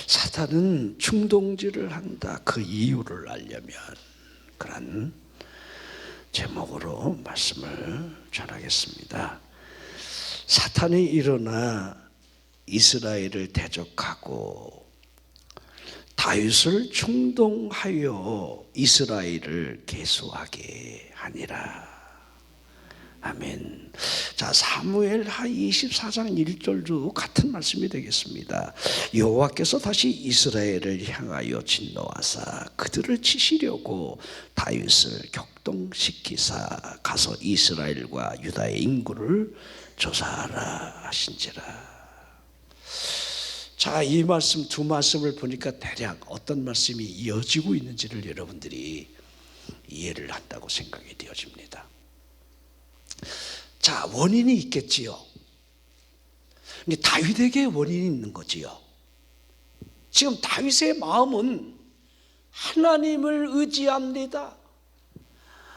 사탄은 충동질을 한다. 그 이유를 알려면 그런 제목으로 말씀을 전하겠습니다. 사탄이 일어나 이스라엘을 대적하고 다윗을 충동하여 이스라엘을 계수하게 하니라. 아멘. 자, 사무엘하 24장 1절도 같은 말씀이 되겠습니다. 여호와께서 다시 이스라엘을 향하여 진노하사 그들을 치시려고 다윗을 격동시키사 가서 이스라엘과 유다의 인구를 조사하라 하신지라. 자, 이 말씀 두 말씀을 보니까 대략 어떤 말씀이 이어지고 있는지를 여러분들이 이해를 한다고 생각이 되어집니다. 자, 원인이 있겠지요. 근데 다윗에게 원인이 있는 거지요. 지금 다윗의 마음은 하나님을 의지합니다.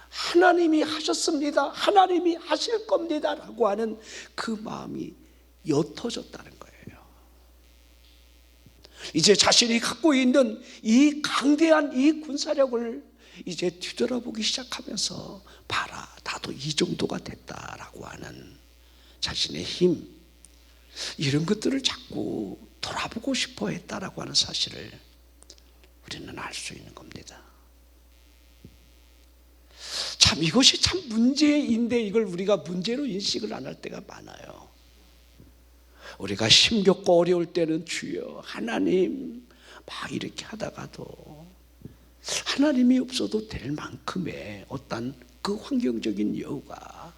하나님이 하셨습니다. 하나님이 하실 겁니다. 라고 하는 그 마음이 옅어졌다는 거예요. 이제 자신이 갖고 있는 이 강대한 이 군사력을 이제 뒤돌아보기 시작하면서 봐라, 나도 이 정도가 됐다라고 하는 자신의 힘, 이런 것들을 자꾸 돌아보고 싶어 했다라고 하는 사실을 우리는 알 수 있는 겁니다. 참 이것이 참 문제인데 이걸 우리가 문제로 인식을 안 할 때가 많아요. 우리가 힘겹고 어려울 때는 주여 하나님 막 이렇게 하다가도 하나님이 없어도 될 만큼의 어떤 그 환경적인 여우가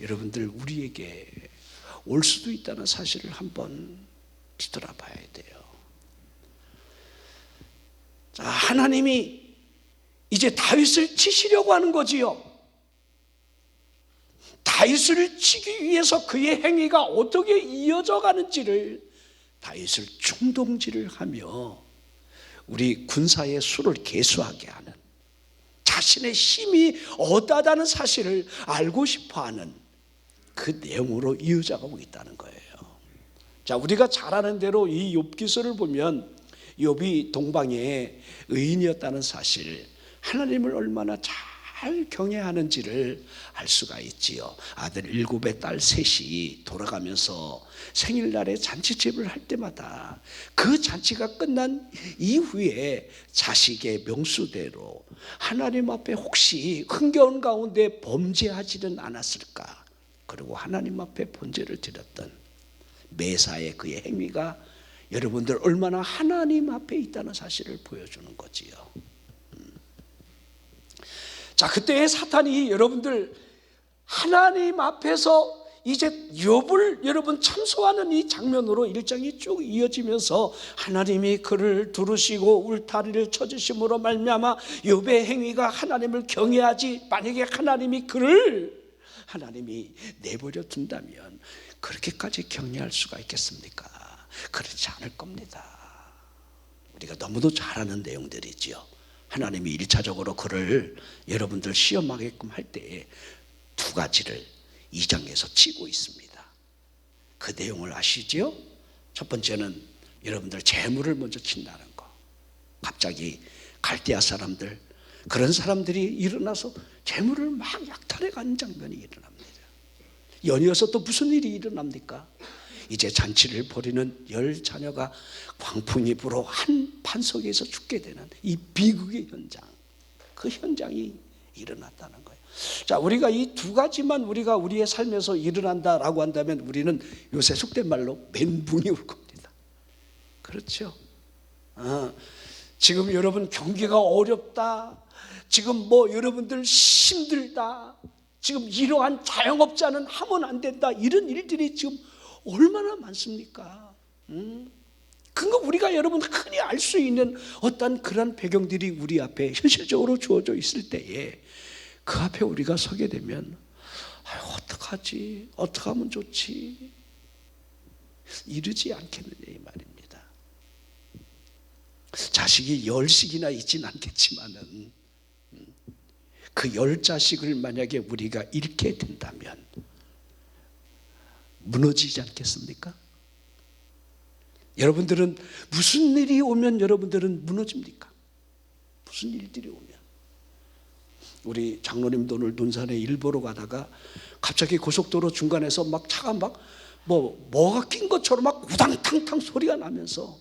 여러분들 우리에게 올 수도 있다는 사실을 한번 뒤돌아봐야 돼요. 자, 하나님이 이제 다윗을 치시려고 하는 거지요. 다윗을 치기 위해서 그의 행위가 어떻게 이어져 가는지를 다윗을 충동질을 하며 우리 군사의 수를 계수하게 하는, 자신의 힘이 어떠하다는 사실을 알고 싶어하는 그 내용으로 이어져가고 있다는 거예요. 자, 우리가 잘 아는 대로 이 욥기서를 보면 욥이 동방의 의인이었다는 사실, 하나님을 얼마나 잘 경외하는지를 알 수가 있지요. 아들 7의 딸 3이 돌아가면서 생일날에 잔치집을 할 때마다 그 잔치가 끝난 이후에 자식의 명수대로 하나님 앞에 혹시 흥겨운 가운데 범죄하지는 않았을까, 그리고 하나님 앞에 번제를 드렸던 매사의 그의 행위가 여러분들 얼마나 하나님 앞에 있다는 사실을 보여주는 거지요. 자, 그때 사탄이 여러분들 하나님 앞에서 이제 욥을 여러분 참소하는 이 장면으로 일장이 쭉 이어지면서 하나님이 그를 두르시고 울타리를 쳐주심으로 말미암아 욥의 행위가 하나님을 경외하지, 만약에 하나님이 그를 하나님이 내버려 둔다면 그렇게까지 경외할 수가 있겠습니까? 그렇지 않을 겁니다. 우리가 너무도 잘 아는 내용들이지요. 하나님이 1차적으로 그를 여러분들 시험하게끔 할 때에 두 가지를 2장에서 치고 있습니다. 그 내용을 아시지요? 첫 번째는 여러분들 재물을 먼저 친다는 거. 갑자기 갈대아 사람들, 그런 사람들이 일어나서 재물을 막 약탈해가는 장면이 일어납니다. 연이어서 또 무슨 일이 일어납니까? 이제 잔치를 벌이는 10 자녀가 광풍이 불어 한 판석에서 죽게 되는 이 비극의 현장, 그 현장이 일어났다는 거예요. 자, 우리가 이 두 가지만 우리가 우리의 삶에서 일어난다라고 한다면 우리는 요새 속된 말로 멘붕이 올 겁니다. 그렇죠? 지금 여러분 경기가 어렵다, 지금 뭐 여러분들 힘들다, 지금 이러한 자영업자는 하면 안 된다, 이런 일들이 지금 얼마나 많습니까? 그거 우리가 여러분 흔히 알 수 있는 어떤 그런 배경들이 우리 앞에 현실적으로 주어져 있을 때에 그 앞에 우리가 서게 되면 어떡하지? 어떻게 하면 좋지? 이르지 않겠느냐 이 말입니다. 자식이 10씩이나 있진 않겠지만은 그 10자식을 만약에 우리가 잃게 된다면 무너지지 않겠습니까? 여러분들은 무슨 일이 오면 여러분들은 무너집니까? 무슨 일들이 오면. 우리 장로님도 오늘 논산에 일 보러 가다가 갑자기 고속도로 중간에서 막 차가 막 뭐가 낀 것처럼 막 우당탕탕 소리가 나면서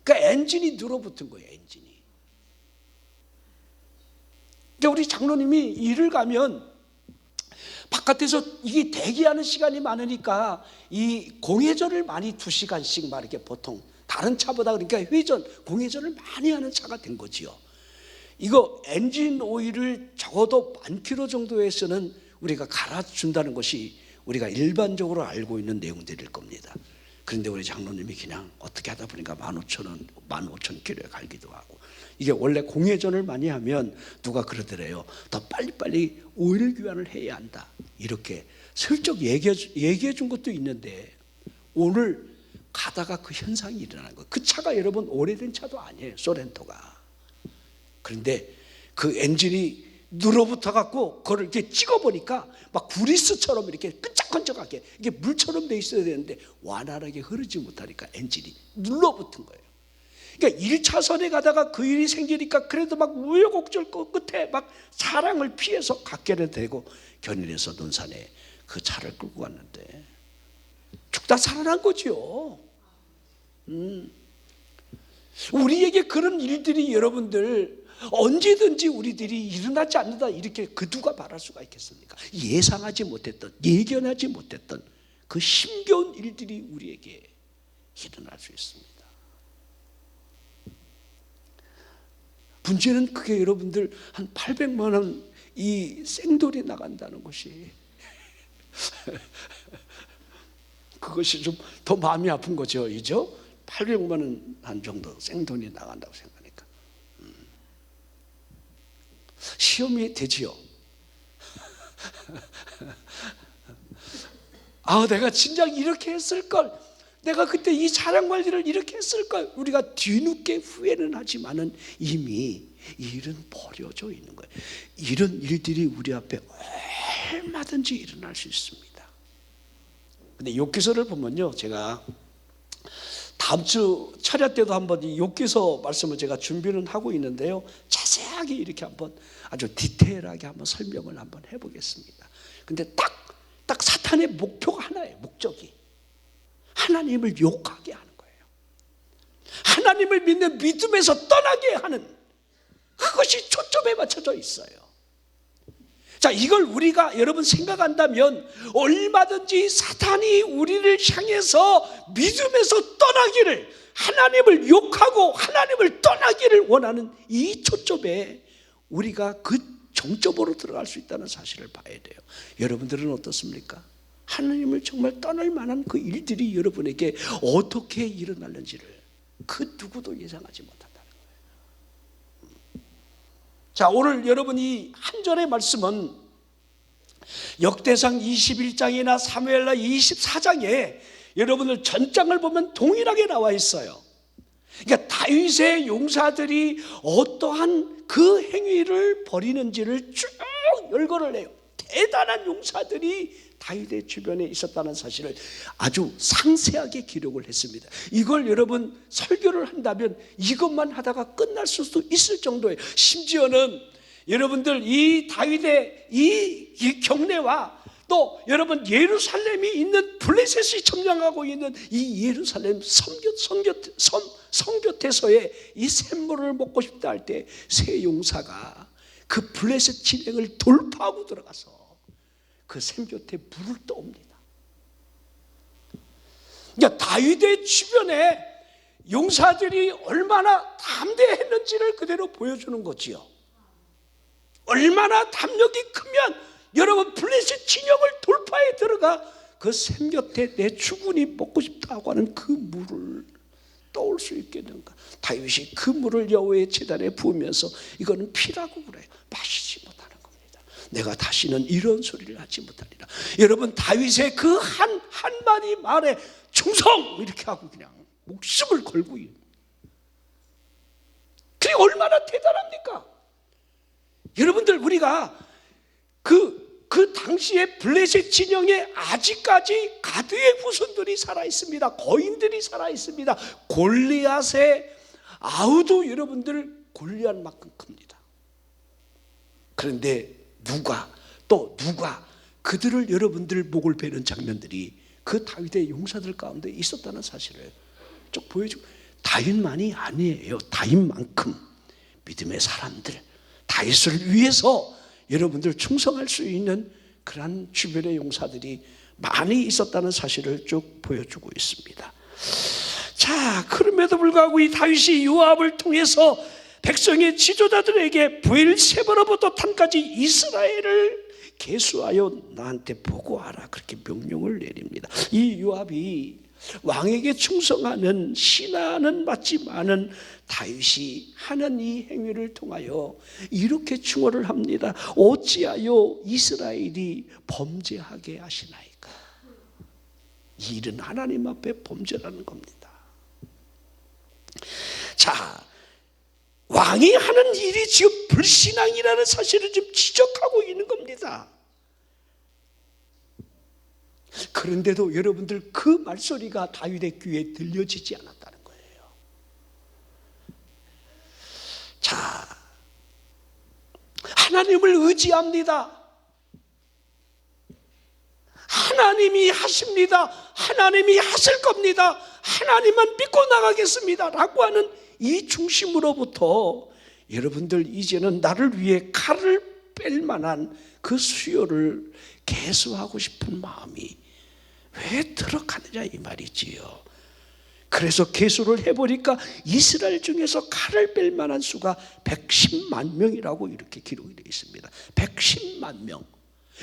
그러니까 엔진이 늘어붙은 거예요. 엔진이. 그러니까 우리 장로님이 일을 가면 바깥에서 이게 대기하는 시간이 많으니까 이 공회전을 많이 2시간씩 막 이렇게 보통 다른 차보다 그러니까 회전, 공회전을 많이 하는 차가 된 거지요. 이거 엔진 오일을 적어도 1000km 정도에서는 우리가 갈아준다는 것이 우리가 일반적으로 알고 있는 내용들일 겁니다. 그런데 우리 장로님이 그냥 어떻게 하다 보니까 15,000원, 15,000km에 갈기도 하고, 이게 원래 공회전을 많이 하면 누가 그러더래요. 더 빨리빨리 오일 교환을 해야 한다. 이렇게 슬쩍 얘기해 준 것도 있는데 오늘 가다가 그 현상이 일어난 거예요. 그 차가 여러분 오래된 차도 아니에요. 소렌토가. 그런데 그 엔진이 늘어붙어 갖고 그걸 이렇게 찍어보니까 막 구리스처럼 이렇게 끈적끈적하게 이게 물처럼 돼 있어야 되는데 완활하게 흐르지 못하니까 엔진이 눌러붙은 거예요. 그러니까 1차선에 가다가 그 일이 생기니까 그래도 막 우여곡절 끝에 막 사랑을 피해서 갓길에 대고 견인해서 논산에 그 차를 끌고 갔는데 죽다 살아난 거지요. 우리에게 그런 일들이 여러분들 언제든지 우리들이 일어나지 않는다 이렇게 그 누가 말할 수가 있겠습니까? 예상하지 못했던, 예견하지 못했던 그 힘겨운 일들이 우리에게 일어날 수 있습니다. 문제는 그게 여러분들 한 800만 원 이 생돈이 나간다는 것이 그것이 좀 더 마음이 아픈 거죠. 이죠? 800만 원 한 정도 생돈이 나간다고 생각하니까 시험이 되지요. 아, 내가 진작 이렇게 했을걸, 내가 그때 이 차량 관리를 이렇게 했을걸. 우리가 뒤늦게 후회는 하지만은 이미 일은 버려져 있는 거예요. 이런 일들이 우리 앞에 얼마든지 일어날 수 있습니다. 근데 욥기서를 보면요, 제가 다음 주 철야 때도 한번 이 욥기서 말씀을 제가 준비는 하고 있는데요, 자세하게 이렇게 한번 아주 디테일하게 한번 설명을 한번 해보겠습니다. 근데 딱 사탄의 목표가 하나예요. 목적이 하나님을 욕하게 하는 거예요. 하나님을 믿는 믿음에서 떠나게 하는, 그것이 초점에 맞춰져 있어요. 자, 이걸 우리가 여러분 생각한다면 얼마든지 사탄이 우리를 향해서 믿음에서 떠나기를, 하나님을 욕하고 하나님을 떠나기를 원하는 이 초점에 우리가 그 정점으로 들어갈 수 있다는 사실을 봐야 돼요. 여러분들은 어떻습니까? 하나님을 정말 떠날 만한 그 일들이 여러분에게 어떻게 일어날는지를 그 누구도 예상하지 못한다는 거예요. 자, 오늘 여러분이 한 절의 말씀은 역대상 21장이나 사무엘하 24장에 여러분들 전장을 보면 동일하게 나와 있어요. 그러니까 다윗의 용사들이 어떠한 그 행위를 벌이는지를 쭉 열거를 해요. 대단한 용사들이 다윗의 주변에 있었다는 사실을 아주 상세하게 기록을 했습니다. 이걸 여러분 설교를 한다면 이것만 하다가 끝날 수도 있을 정도예요. 심지어는 여러분들 이 다윗의 이 경례와 또 여러분 예루살렘이 있는 블레셋이 점령하고 있는 이 예루살렘 성교태서에 이 샘물을 먹고 싶다 할 때 세 용사가 그 블레셋 진행을 돌파하고 들어가서 그 샘 곁에 물을 떠옵니다. 그러니까 다윗의 주변에 용사들이 얼마나 담대했는지를 그대로 보여주는 거지요. 얼마나 담력이 크면 여러분 블레셋 진영을 돌파해 들어가 그 샘 곁에 내 주군이 먹고 싶다고 하는 그 물을 떠올 수 있겠는가. 다윗이 그 물을 여호와의 제단에 부으면서 이거는 피라고 그래요. 마시지 못하는 겁니다. 내가 다시는 이런 소리를 하지 못하리라. 여러분 다윗의 그 한마디 말에 충성 이렇게 하고 그냥 목숨을 걸고 있는, 그게 얼마나 대단합니까? 여러분들 우리가 그 그 당시에 블레셋 진영에 아직까지 가드의 후손들이 살아있습니다. 거인들이 살아있습니다. 골리앗의 아우도 여러분들 골리앗만큼 큽니다. 그런데 누가 그들을 여러분들 목을 베는 장면들이 그 다윗의 용사들 가운데 있었다는 사실을 쭉 보여주고, 다윗만이 아니에요. 다윗만큼 믿음의 사람들, 다윗을 위해서 여러분들 충성할 수 있는 그러한 주변의 용사들이 많이 있었다는 사실을 쭉 보여주고 있습니다. 자, 그럼에도 불구하고 이 다윗이 요압을 통해서 백성의 지도자들에게 브엘세바로부터 단까지 이스라엘을 계수하여 나한테 보고하라, 그렇게 명령을 내립니다. 이 요압이 왕에게 충성하는 신하는 맞지만은 다윗이 하는 이 행위를 통하여 이렇게 충고를 합니다. 어찌하여 이스라엘이 범죄하게 하시나이까? 이 일은 하나님 앞에 범죄라는 겁니다. 자, 왕이 하는 일이 지금 불신앙이라는 사실을 지금 지적하고 있는 겁니다. 그런데도 여러분들 그 말소리가 다윗의 귀에 들려지지 않았다는 거예요. 자, 하나님을 의지합니다. 하나님이 하십니다. 하나님이 하실 겁니다. 하나님만 믿고 나가겠습니다 라고 하는 이 중심으로부터 여러분들 이제는 나를 위해 칼을 뺄 만한 그 수요를 개수하고 싶은 마음이 왜 들어가느냐 이 말이지요. 그래서 개수를 해보니까 이스라엘 중에서 칼을 뺄 만한 수가 110만 명이라고 이렇게 기록이 되어 있습니다. 110만 명.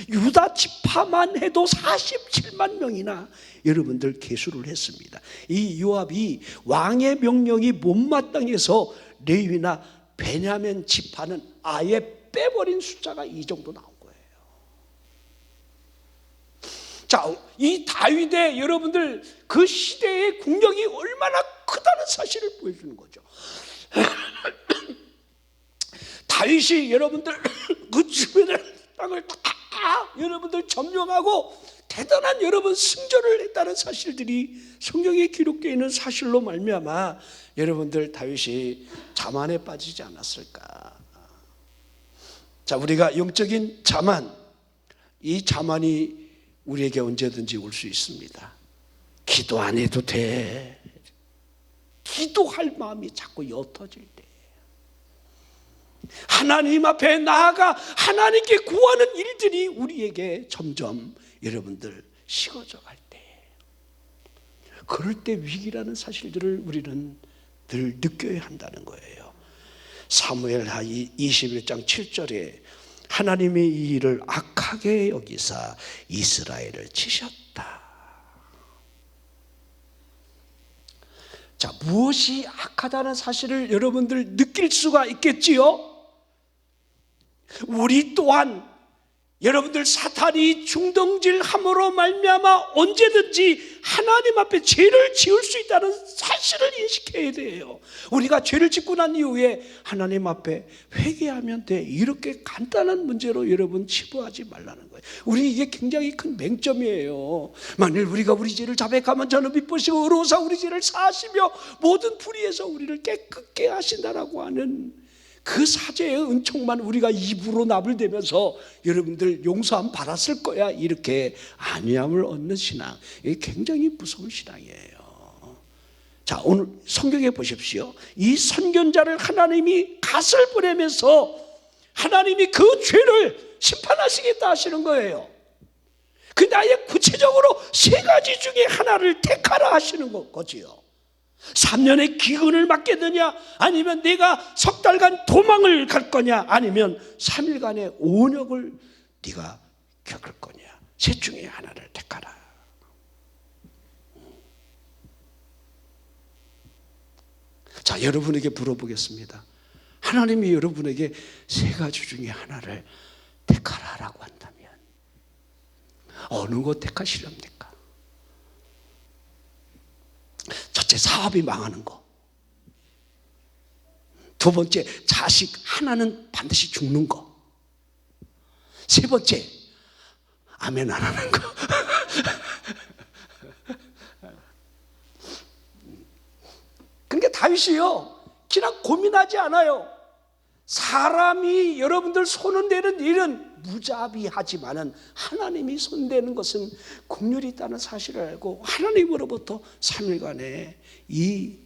유다 지파만 해도 47만 명이나 여러분들 계수를 했습니다. 이 요압이 왕의 명령이 못마땅해서 레위나 베냐민 지파는 아예 빼버린 숫자가 이 정도 나온 거예요. 자, 이 다윗의 여러분들 그 시대의 국력이 얼마나 크다는 사실을 보여주는 거죠. 다윗이 여러분들 그 주변을 땅을 다 여러분들 점령하고 대단한 여러분 승전을 했다는 사실들이 성경에 기록되어 있는 사실로 말미암아 여러분들 다윗이 자만에 빠지지 않았을까. 자, 우리가 영적인 자만, 이 자만이 우리에게 언제든지 올 수 있습니다. 기도 안 해도 돼. 기도할 마음이 자꾸 옅어질 때, 하나님 앞에 나아가 하나님께 구하는 일들이 우리에게 점점 여러분들 식어져 갈 때, 그럴 때 위기라는 사실들을 우리는 늘 느껴야 한다는 거예요. 사무엘하 21장 7절에 하나님이 이 일을 악하게 여기사 이스라엘을 치셨다. 자, 무엇이 악하다는 사실을 여러분들 느낄 수가 있겠지요? 우리 또한 여러분들 사탄이 중동질함으로 말미암아 언제든지 하나님 앞에 죄를 지을 수 있다는 사실을 인식해야 돼요. 우리가 죄를 짓고 난 이후에 하나님 앞에 회개하면 돼, 이렇게 간단한 문제로 여러분 치부하지 말라는 거예요. 우리 이게 굉장히 큰 맹점이에요. 만일 우리가 우리 죄를 자백하면 저는 미쁘시고 의로우사 우리 죄를 사하시며 모든 불의에서 우리를 깨끗게 하신다라고 하는 그 사죄의 은총만 우리가 입으로 나불대면서 여러분들 용서함 받았을 거야, 이렇게 안위함을 얻는 신앙, 이게 굉장히 무서운 신앙이에요. 자, 오늘 성경에 보십시오. 이 선견자를 하나님이 갓을 보내면서 하나님이 그 죄를 심판하시겠다 하시는 거예요. 근데 아예 구체적으로 세 가지 중에 하나를 택하라 하시는 거지요. 3년의 기근을 맞겠느냐, 아니면 내가 석 달간 도망을 갈 거냐, 아니면 3일간의 온역을 네가 겪을 거냐, 셋 중에 하나를 택하라. 자, 여러분에게 물어보겠습니다. 하나님이 여러분에게 세 가지 중에 하나를 택하라라고 한다면 어느 것 택하시렵니까? 첫째, 사업이 망하는 거. 두 번째, 자식 하나는 반드시 죽는 거. 세 번째, 아멘 안 하는 거. 그러니까 다윗이요, 그냥 고민하지 않아요. 사람이 여러분들 손은대는 일은 무자비하지만은 하나님이 손대는 것은 긍휼이 있다는 사실을 알고 하나님으로부터 3일간의 이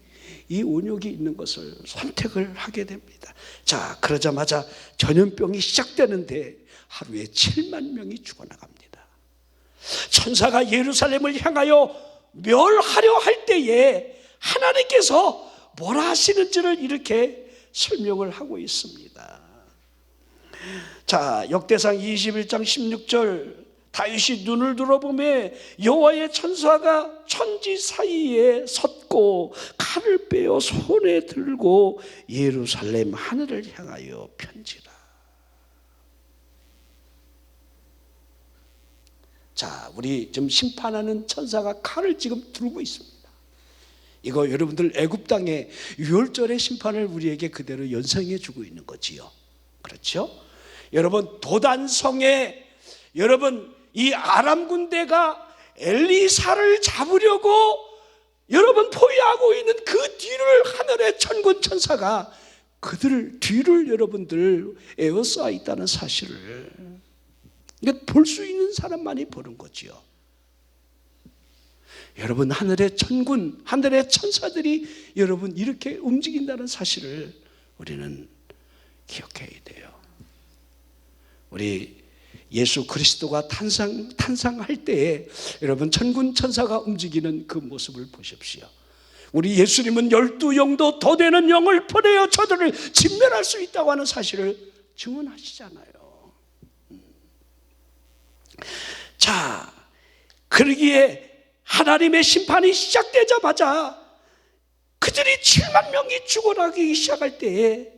온욕이 있는 것을 선택을 하게 됩니다. 자, 그러자마자 전염병이 시작되는데 하루에 7만 명이 죽어나갑니다. 천사가 예루살렘을 향하여 멸하려 할 때에 하나님께서 뭐라 하시는지를 이렇게 설명을 하고 있습니다. 자, 역대상 21장 16절, 다윗이 눈을 들어보며 여호와의 천사가 천지 사이에 섰고 칼을 빼어 손에 들고 예루살렘 하늘을 향하여 편지라. 자, 우리 지금 심판하는 천사가 칼을 지금 들고 있습니다. 이거 여러분들 애굽 땅의 유월절의 심판을 우리에게 그대로 연상해 주고 있는 거지요. 그렇죠? 여러분, 도단성에 여러분 이 아람 군대가 엘리사를 잡으려고 여러분 포위하고 있는 그 뒤를 하늘의 천군 천사가 그들 뒤를 여러분들 에워싸 있다는 사실을 볼 수 있는 사람만이 보는 거지요. 여러분, 하늘의 천군, 하늘의 천사들이 여러분 이렇게 움직인다는 사실을 우리는 기억해야 돼요. 우리 예수 그리스도가 탄생할 때에 여러분 천군 천사가 움직이는 그 모습을 보십시오. 우리 예수님은 12영도 더 되는 영을 보내어 저들을 진멸할 수 있다고 하는 사실을 증언하시잖아요. 자, 그러기에 하나님의 심판이 시작되자마자 그들이 7만 명이 죽어나가기 시작할 때에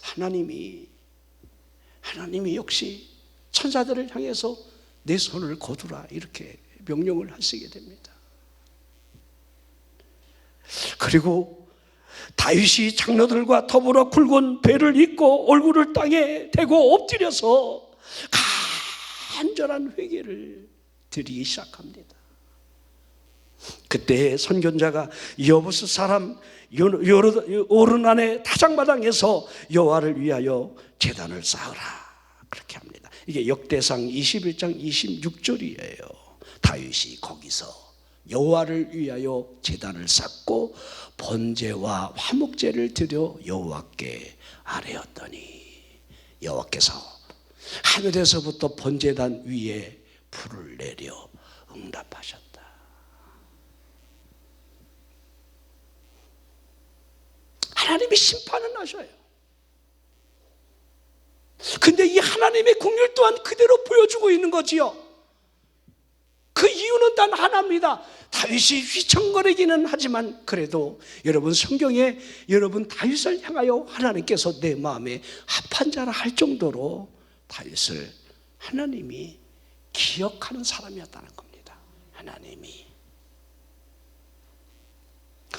하나님이 역시 천사들을 향해서 내 손을 거두라 이렇게 명령을 하시게 됩니다. 그리고 다윗이 장로들과 더불어 굵은 배를 입고 얼굴을 땅에 대고 엎드려서 간절한 회개를 드리기 시작합니다. 그때 선견자가 여부스 사람 오르난의 타작마당에서 여호와를 위하여 제단을 쌓으라 그렇게 합니다. 이게 역대상 21장 26절이에요. 다윗이 거기서 여호와를 위하여 제단을 쌓고 번제와 화목제를 드려 여호와께 아뢰었더니 여호와께서 하늘에서부터 번제단 위에 불을 내려 응답하셨다. 하나님이 심판은 하셔요. 근데 이 하나님의 긍휼 또한 그대로 보여주고 있는 거지요. 그 이유는 단 하나입니다. 다윗이 휘청거리기는 하지만 그래도 여러분 성경에 여러분 다윗을 향하여 하나님께서 내 마음에 합한 자라 할 정도로 다윗을 하나님이 기억하는 사람이었다는 겁니다. 하나님이.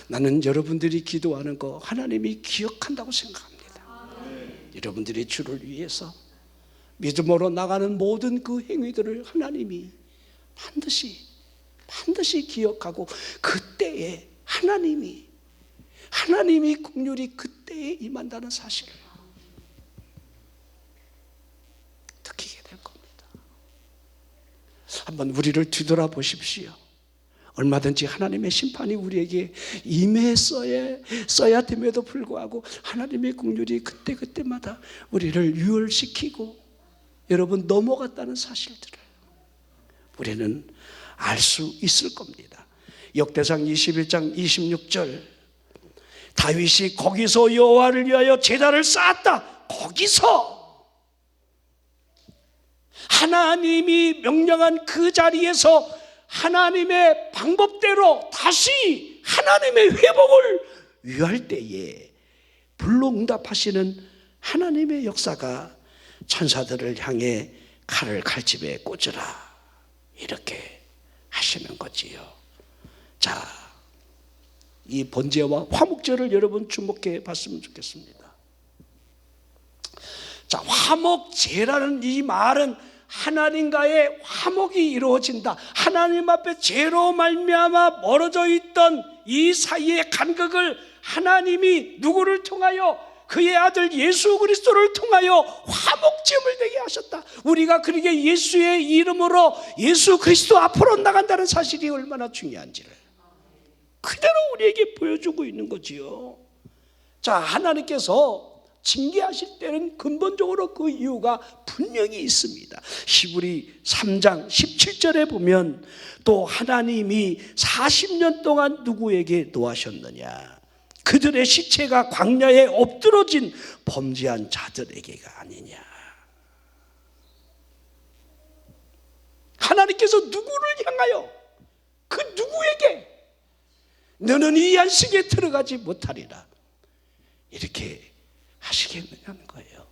나는 여러분들이 기도하는 거 하나님이 기억한다고 생각합니다. 여러분들이 주를 위해서 믿음으로 나가는 모든 그 행위들을 하나님이 반드시 기억하고 그때에 하나님이 긍휼이 그때에 임한다는 사실을 느끼게 될 겁니다. 한번 우리를 뒤돌아보십시오. 얼마든지 하나님의 심판이 우리에게 임했어야 됨에도 불구하고 하나님의 긍휼이 그때마다 우리를 유월시키고 여러분 넘어갔다는 사실들을 우리는 알 수 있을 겁니다. 역대상 21장 26절, 다윗이 거기서 여호와를 위하여 제단을 쌓았다. 거기서 하나님이 명령한 그 자리에서 하나님의 방법대로 다시 하나님의 회복을 위할 때에 불로 응답하시는 하나님의 역사가 천사들을 향해 칼을 칼집에 꽂으라 이렇게 하시는 거지요. 자, 이 번제와 화목제를 여러분 주목해 봤으면 좋겠습니다. 자, 화목제라는 이 말은 하나님과의 화목이 이루어진다. 하나님 앞에 죄로 말미암아 멀어져 있던 이 사이의 간극을 하나님이 누구를 통하여? 그의 아들 예수 그리스도를 통하여 화목점을 되게 하셨다. 우리가 그렇게 예수의 이름으로 예수 그리스도 앞으로 나간다는 사실이 얼마나 중요한지를 그대로 우리에게 보여주고 있는 거지요. 자, 하나님께서 징계하실 때는 근본적으로 그 이유가 분명히 있습니다. 히브리 3장 17절에 보면 또 하나님이 40년 동안 누구에게 노하셨느냐? 그들의 시체가 광야에 엎드러진 범죄한 자들에게가 아니냐. 하나님께서 누구를 향하여, 그 누구에게 너는 이 안식에 들어가지 못하리라 이렇게 하시겠느냐는 거예요.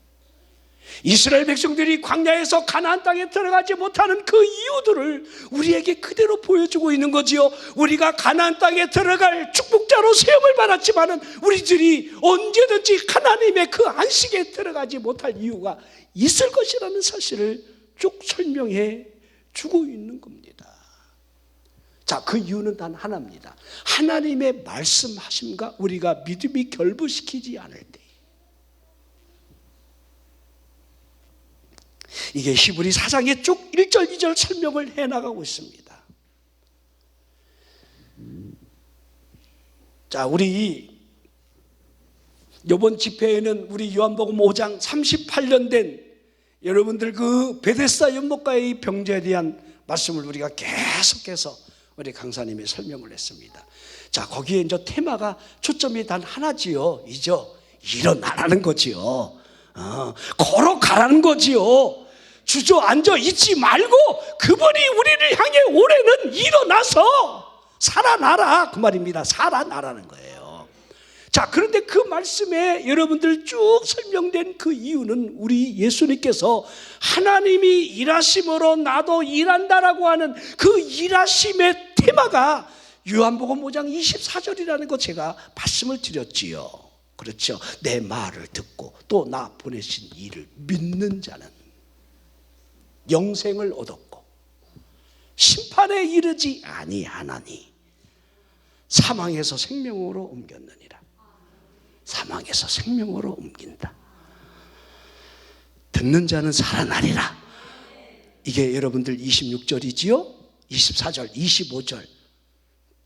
이스라엘 백성들이 광야에서 가나안 땅에 들어가지 못하는 그 이유들을 우리에게 그대로 보여주고 있는 거지요. 우리가 가나안 땅에 들어갈 축복자로 세움을 받았지만은 우리들이 언제든지 하나님의 그 안식에 들어가지 못할 이유가 있을 것이라는 사실을 쭉 설명해 주고 있는 겁니다. 자, 그 이유는 단 하나입니다. 하나님의 말씀하심과 우리가 믿음이 결부시키지 않을 때, 이게 히브리 4장에 쭉 1절 2절 설명을 해나가고 있습니다. 자, 우리 이번 집회에는 우리 요한복음 5장 38년 된 여러분들 그 베데스다 연못가의 병자에 대한 말씀을 우리가 계속해서 우리 강사님이 설명을 했습니다. 자, 거기에 이제 테마가 초점이 단 하나지요. 일어나라는 거지요. 걸어가라는 거지요. 주저앉아 있지 말고 그분이 우리를 향해 올해는 일어나서 살아나라 그 말입니다. 살아나라는 거예요. 자, 그런데 그 말씀에 여러분들 쭉 설명된 그 이유는 우리 예수님께서 하나님이 일하심으로 나도 일한다라고 하는 그 일하심의 테마가 요한복음 5장 24절이라는 거 제가 말씀을 드렸지요. 그렇죠. 내 말을 듣고 또 나 보내신 이를 믿는 자는 영생을 얻었고 심판에 이르지 아니하나니 사망에서 생명으로 옮겼느니라. 사망에서 생명으로 옮긴다. 듣는 자는 살아나리라. 이게 여러분들 26절이지요 24절 25절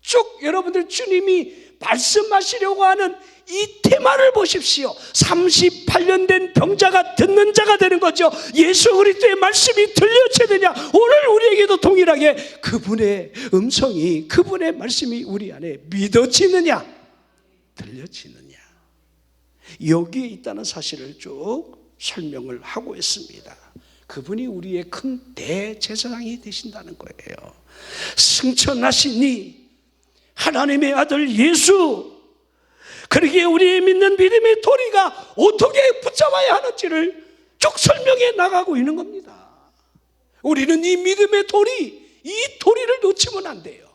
쭉 여러분들 주님이 말씀하시려고 하는 이 테마를 보십시오. 38년 된 병자가 듣는 자가 되는 거죠. 예수 그리스도의 말씀이 들려지느냐? 오늘 우리에게도 동일하게 그분의 음성이, 그분의 말씀이 우리 안에 믿어지느냐? 들려지느냐? 여기에 있다는 사실을 쭉 설명을 하고 있습니다. 그분이 우리의 큰 대제사장이 되신다는 거예요. 승천하시니 하나님의 아들 예수, 그러기에 우리의 믿는 믿음의 도리가 어떻게 붙잡아야 하는지를 쭉 설명해 나가고 있는 겁니다. 우리는 이 믿음의 도리, 이 도리를 놓치면 안 돼요.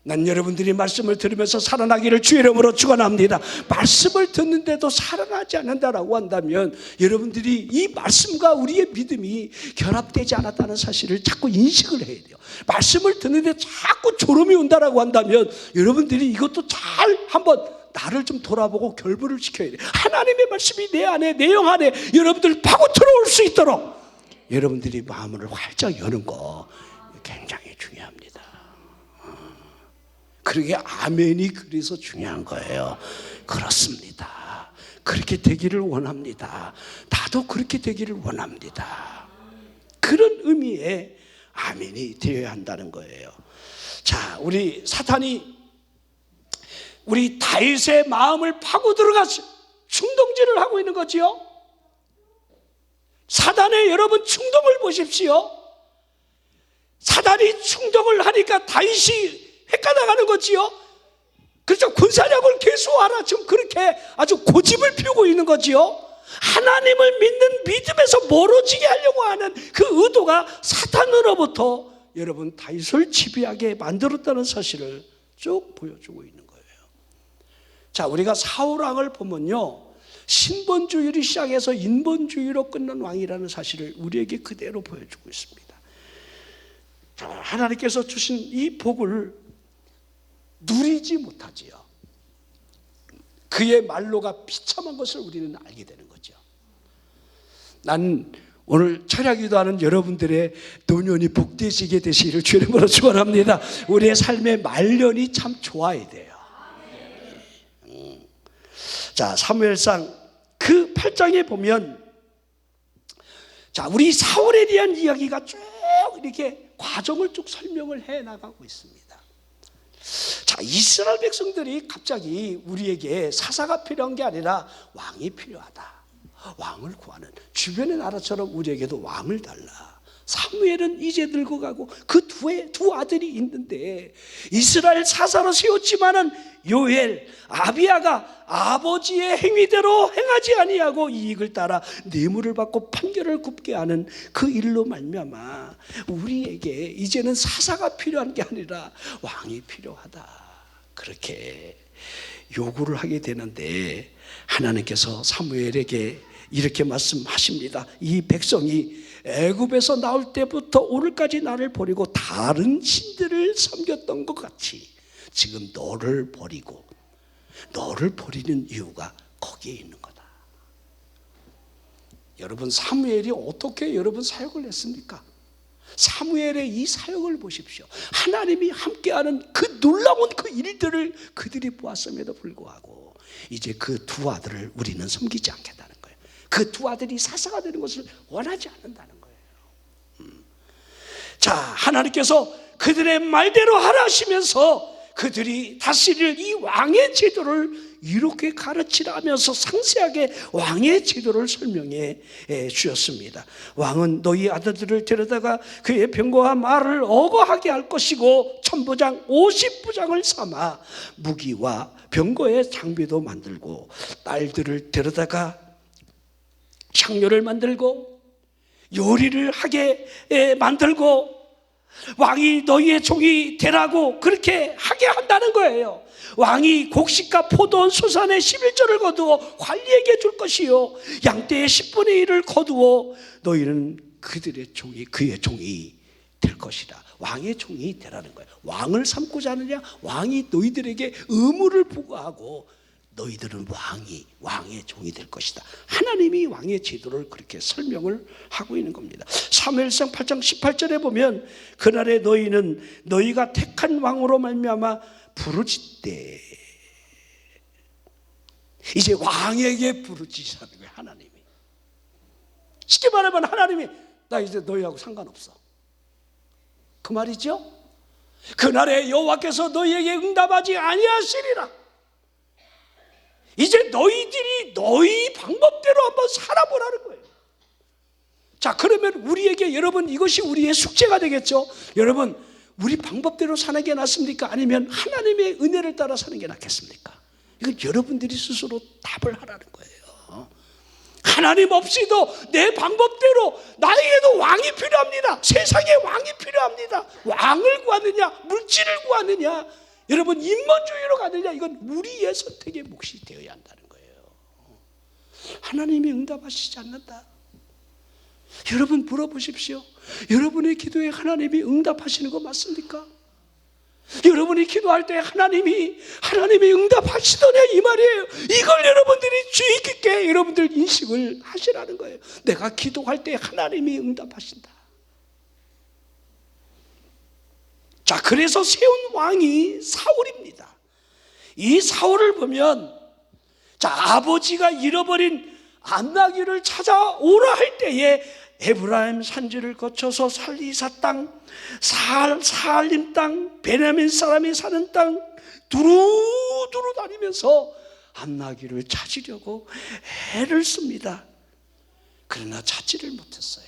난 여러분들이 말씀을 들으면서 살아나기를 주의 이름으로 축원합니다. 말씀을 듣는데도 살아나지 않는다라고 한다면 여러분들이 이 말씀과 우리의 믿음이 결합되지 않았다는 사실을 자꾸 인식을 해야 돼요. 말씀을 듣는데 자꾸 졸음이 온다라고 한다면 여러분들이 이것도 잘 한번 나를 좀 돌아보고 결부를 시켜야 돼요. 하나님의 말씀이 내 안에, 내 영 안에 여러분들 파고 들어올 수 있도록 여러분들이 마음을 활짝 여는 거 굉장히 중요합니다. 그러게 아멘이 그래서 중요한 거예요. 그렇습니다. 그렇게 되기를 원합니다. 나도 그렇게 되기를 원합니다. 그런 의미의 아멘이 되어야 한다는 거예요. 자, 우리 사탄이 우리 다윗의 마음을 파고 들어가서 충동질을 하고 있는 거지요. 사단의 여러분 충동을 보십시오. 사단이 충동을 하니까 다윗이 헷갈려가는 거지요. 그래서 군사력을 개수하라 지금 그렇게 아주 고집을 피우고 있는 거지요. 하나님을 믿는 믿음에서 멀어지게 하려고 하는 그 의도가 사탄으로부터 여러분 다윗을 지배하게 만들었다는 사실을 쭉 보여주고 있는 거예요. 자, 우리가 사울왕을 보면요, 신본주의를 시작해서 인본주의로 끝난 왕이라는 사실을 우리에게 그대로 보여주고 있습니다. 하나님께서 주신 이 복을 누리지 못하지요. 그의 말로가 비참한 것을 우리는 알게 되는 거죠. 난 오늘 철야기도하는 여러분들의 노년이 복되시게 되시기를 주의 이름으로 축원합니다. 우리의 삶의 말년이 참 좋아야 돼요. 자, 사무엘상 그 8장에 보면, 자, 우리 사울에 대한 이야기가 쭉 이렇게 과정을 쭉 설명을 해 나가고 있습니다. 자, 이스라엘 백성들이 갑자기 우리에게 사사가 필요한 게 아니라 왕이 필요하다, 왕을 구하는, 주변의 나라처럼 우리에게도 왕을 달라. 사무엘은 이제 늙어가고 그 두 아들이 있는데, 이스라엘 사사로 세웠지만은 요엘, 아비야가 아버지의 행위대로 행하지 아니하고 이익을 따라 뇌물을 받고 판결을 굽게 하는 그 일로 말미암아 우리에게 이제는 사사가 필요한 게 아니라 왕이 필요하다, 그렇게 요구를 하게 되는데, 하나님께서 사무엘에게 이렇게 말씀하십니다. 이 백성이 애굽에서 나올 때부터 오늘까지 나를 버리고 다른 신들을 섬겼던 것 같이 지금 너를 버리고, 너를 버리는 이유가 거기에 있는 거다. 여러분, 사무엘이 어떻게 여러분 사역을 했습니까? 사무엘의 이 사역을 보십시오. 하나님이 함께하는 그 놀라운 그 일들을 그들이 보았음에도 불구하고 이제 그 두 아들을 우리는 섬기지 않겠다는 거예요. 그 두 아들이 사사가 되는 것을 원하지 않는다는 거예요. 자, 하나님께서 그들의 말대로 하라 하시면서 그들이 다스릴 이 왕의 제도를 이렇게 가르치라 하면서 상세하게 왕의 제도를 설명해 주셨습니다. 왕은 너희 아들들을 데려다가 그의 병거와 말을 어거하게 할 것이고 천부장 50부장을 삼아 무기와 병거의 장비도 만들고, 딸들을 데려다가 향료를 만들고 요리를 하게 만들고, 왕이 너희의 종이 되라고 그렇게 하게 한다는 거예요. 왕이 곡식과 포도원 수산의 11조를 거두어 관리에게 줄 것이요 양떼의 10분의 1을 거두어 너희는 그들의 종이, 그의 종이 될 것이다. 왕의 종이 되라는 거예요. 왕을 삼고자 하느냐? 왕이 너희들에게 의무를 부과하고 너희들은 왕의 종이 될 것이다. 하나님이 왕의 제도를 그렇게 설명을 하고 있는 겁니다. 사무엘상 8장 18절에 보면 그날에 너희는 너희가 택한 왕으로 말미암아 부르짖되, 이제 왕에게 부르짖으라는 거예요. 하나님이. 쉽게 말하면 하나님이 나 이제 너희하고 상관없어, 그 말이죠. 그날에 여호와께서 너희에게 응답하지 아니하시리라. 이제 너희들이 너희 방법대로 한번 살아보라는 거예요. 자, 그러면 우리에게, 여러분, 이것이 우리의 숙제가 되겠죠. 여러분, 우리 방법대로 사는 게 낫습니까? 아니면 하나님의 은혜를 따라 사는 게 낫겠습니까? 이건 여러분들이 스스로 답을 하라는 거예요. 하나님 없이도 내 방법대로, 나에게도 왕이 필요합니다. 세상에 왕이 필요합니다. 왕을 구하느냐, 물질을 구하느냐, 여러분 인본주의로 가느냐, 이건 우리의 선택의 몫이 되어야 한다는 거예요. 하나님이 응답하시지 않는다. 여러분 물어보십시오. 여러분의 기도에 하나님이 응답하시는 거 맞습니까? 여러분이 기도할 때 하나님이 응답하시더냐, 이 말이에요. 이걸 여러분들이 주의 깊게 여러분들 인식을 하시라는 거예요. 내가 기도할 때 하나님이 응답하신다. 자, 그래서 세운 왕이 사울입니다. 이 사울을 보면, 자, 아버지가 잃어버린 안나기를 찾아오라 할 때에 에브라임 산지를 거쳐서 살리사 땅, 사알림 땅, 베냐민 사람이 사는 땅 두루두루 다니면서 안나기를 찾으려고 애를 씁니다. 그러나 찾지를 못했어요.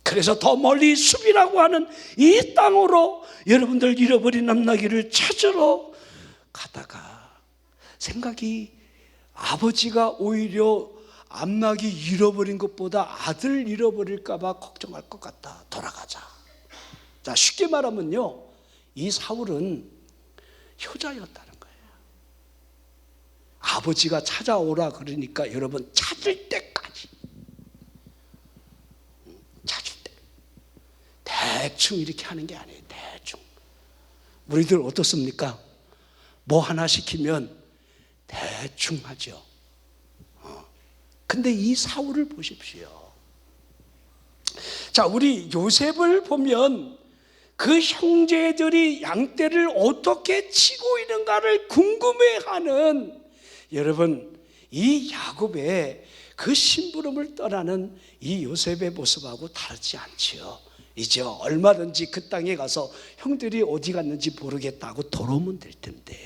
그래서 더 멀리 숲이라고 하는 이 땅으로 여러분들 잃어버린 암나기를 찾으러 가다가 생각이, 아버지가 오히려 암나기 잃어버린 것보다 아들 잃어버릴까 봐 걱정할 것 같다. 돌아가자. 자, 쉽게 말하면요, 이 사울은 효자였다는 거예요. 아버지가 찾아오라 그러니까 여러분 찾을 때까지, 찾을 때 대충 이렇게 하는 게 아니에요. 대충. 우리들 어떻습니까? 뭐 하나 시키면 대충 하죠. 근데 이 사울을 보십시오. 자, 우리 요셉을 보면 그 형제들이 양떼를 어떻게 치고 있는가를 궁금해하는, 여러분, 이 야곱의 그 심부름을 떠나는 이 요셉의 모습하고 다르지 않지요. 이제 얼마든지 그 땅에 가서 형들이 어디 갔는지 모르겠다고 돌아오면 될 텐데,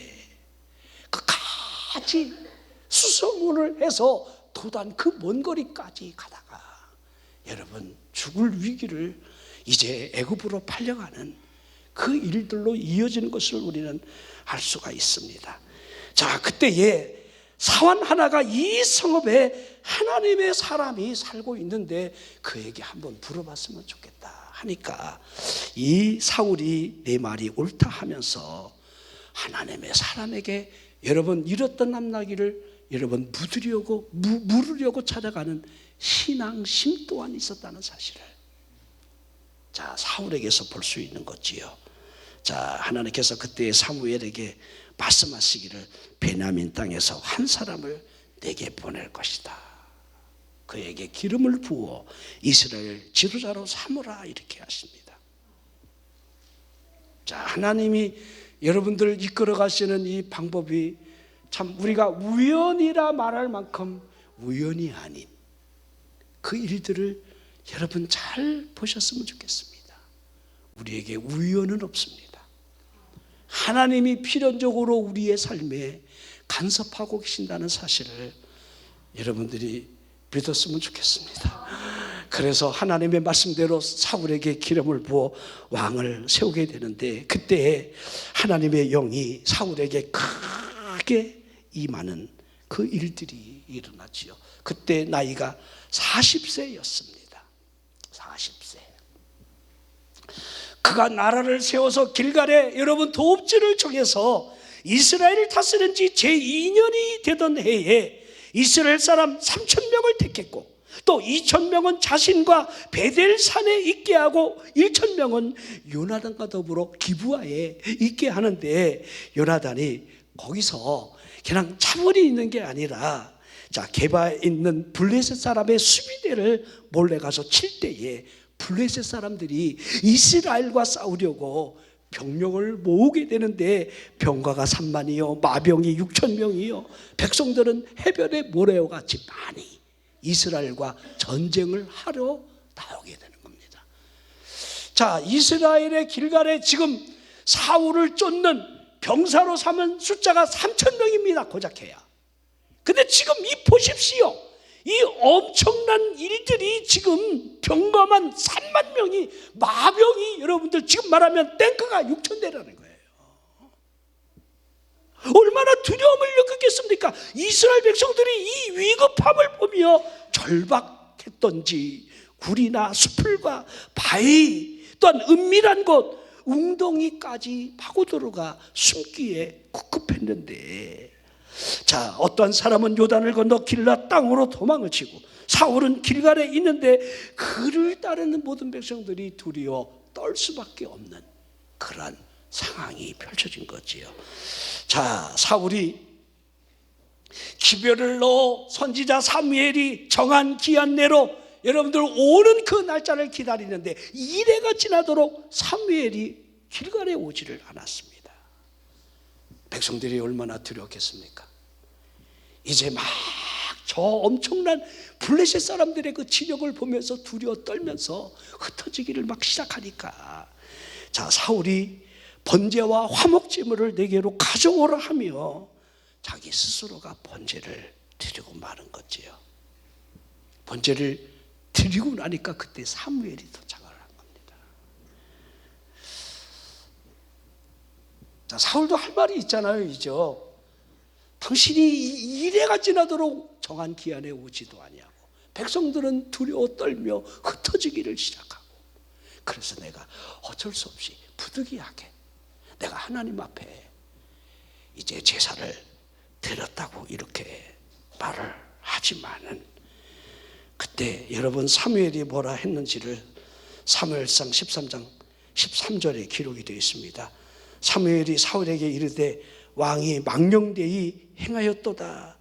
끝까지 수소문을 해서 도단 그 먼 거리까지 가다가 여러분 죽을 위기를 이제 애굽으로 팔려가는 그 일들로 이어지는 것을 우리는 알 수가 있습니다. 자, 그때에 사환 하나가 이 성읍에 하나님의 사람이 살고 있는데 그에게 한번 물어봤으면 좋겠다 하니까 이 사울이 내 말이 옳다 하면서 하나님의 사람에게 여러분 잃었던 남나기를 여러분 물으려고 찾아가는 신앙심 또한 있었다는 사실을, 자, 사울에게서 볼 수 있는 거지요. 자, 하나님께서 그때 사무엘에게 말씀하시기를 베냐민 땅에서 한 사람을 내게 보낼 것이다. 그에게 기름을 부어 이스라엘 지도자로 삼으라 이렇게 하십니다. 자, 하나님이 여러분들을 이끌어 가시는 이 방법이 참 우리가 우연이라 말할 만큼 우연이 아닌 그 일들을 여러분 잘 보셨으면 좋겠습니다. 우리에게 우연은 없습니다. 하나님이 필연적으로 우리의 삶에 간섭하고 계신다는 사실을 여러분들이 믿었으면 좋겠습니다. 그래서 하나님의 말씀대로 사울에게 기름을 부어 왕을 세우게 되는데 그때 하나님의 영이 사울에게 크게 임하는 그 일들이 일어났지요. 그때 나이가 40세였습니다. 40세. 그가 나라를 세워서 길갈에 여러분 도읍지를 정해서 이스라엘을 다스린 지 제2년이 되던 해에 이스라엘 사람 3,000명을 택했고 또 2,000명은 자신과 베델산에 있게 하고 1,000명은 요나단과 더불어 기브아에 있게 하는데, 요나단이 거기서 그냥 차분히 있는 게 아니라 자, 게바에 있는 블레셋 사람의 수비대를 몰래 가서 칠 때에 블레셋 사람들이 이스라엘과 싸우려고 병력을 모으게 되는데 병가가 3만이요 마병이 6,000명이요 백성들은 해변에 모래같이 많이 이스라엘과 전쟁을 하러 나오게 되는 겁니다. 자, 이스라엘의 길갈에 지금 사울을 쫓는 병사로 삼은 숫자가 3,000명입니다. 고작해야. 근데 지금 이 보십시오. 이 엄청난 일들이 지금 병가만 3만 명이 마병이 여러분들 지금 말하면 탱크가 6,000대라는 거예요. 얼마나 두려움을 느꼈겠습니까? 이스라엘 백성들이 이 위급함을 보며 절박했던지 굴이나 수풀과 바위 또한 은밀한 곳 웅덩이까지 파고들어가 숨기에 급급했는데, 자, 어떤 사람은 요단을 건너 길라 땅으로 도망을 치고 사울은 길갈에 있는데 그를 따르는 모든 백성들이 두려워 떨 수밖에 없는 그러한 상황이 펼쳐진 거지요. 자, 사울이 기별을 넣어 선지자 사무엘이 정한 기한 내로 여러분들 오는 그 날짜를 기다리는데 이래가 지나도록 사무엘이 길갈에 오지를 않았습니다. 백성들이 얼마나 두려웠겠습니까? 이제 막 저 엄청난 블레셋 사람들의 그 진역을 보면서 두려워 떨면서 흩어지기를 막 시작하니까, 자, 사울이 번제와 화목제물을 내게로 가져오라 하며 자기 스스로가 번제를 드리고 마는 거지요. 번제를 드리고 나니까 그때 사무엘이 도착을 한 겁니다. 자, 사울도 할 말이 있잖아요. 이죠. 당신이 이래가 지나도록 정한 기한에 오지도 아니하고 백성들은 두려워 떨며 흩어지기를 시작하고, 그래서 내가 어쩔 수 없이 부득이하게 내가 하나님 앞에 이제 제사를 드렸다고 이렇게 그때 여러분 사무엘이 뭐라 했는지를 사무엘상 13장 13절에 기록이 되어 있습니다. 사무엘이 사울에게 이르되 왕이 망령되이 행하였도다.